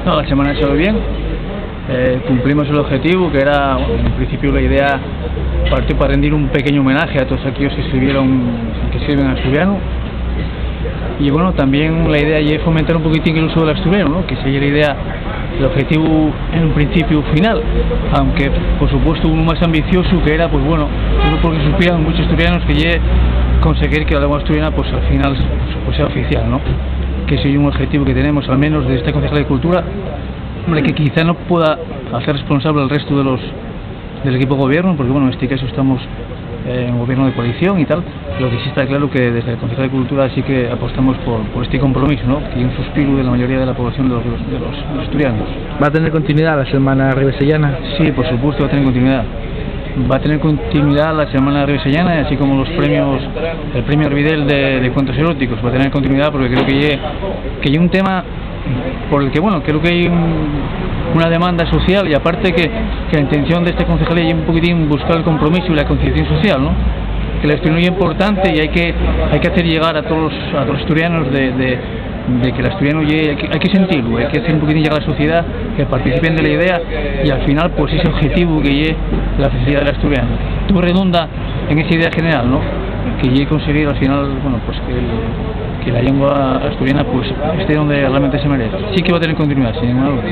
No, la semana ha salido bien, cumplimos el objetivo, que era, en principio la idea partió para rendir un pequeño homenaje a todos aquellos que escriben asturiano. Y bueno, también la idea es fomentar un poquitín el uso del asturiano, ¿no? Que sería la idea, el objetivo en un principio final, aunque por supuesto uno más ambicioso, que era, pues bueno, porque suspieran muchos asturianos, que llegue conseguir que la lengua asturiana pues al final pues sea oficial, ¿no? Que ese es un objetivo que tenemos, al menos desde esta Concejalía de Cultura, hombre, que quizá no pueda hacer responsable al resto del equipo de gobierno, porque bueno, en este caso estamos en gobierno de coalición y tal. Lo que sí está claro que desde la Concejalía de Cultura sí que apostamos por este compromiso, ¿no? Que es un suspiro de la mayoría de la población de los asturianos. ¿Va a tener continuidad la Semana Ribesellana? Sí, por supuesto va a tener continuidad. Va a tener continuidad la Semana Ribesellana, así como los premios, el premio Arvidel de cuentos eróticos, va a tener continuidad, porque creo que hay un tema por el que, bueno, creo que hay una demanda social, y aparte que la intención de esta concejalía es un poquitín buscar el compromiso y la concienciación social, ¿no? Que el asturiano es importante y hay que hacer llegar a todos los asturianos de que el asturiano hay que sentirlo, hay que hacer un poquitín llegar a la sociedad, que participen de la idea, y al final pues ese objetivo que es la felicidad del asturiano. Todo redunda en esa idea general, ¿no? Que llegue a conseguir al final, bueno, pues que la lengua asturiana pues esté donde realmente se merece. Sí que va a tener continuidad, sin ninguna duda.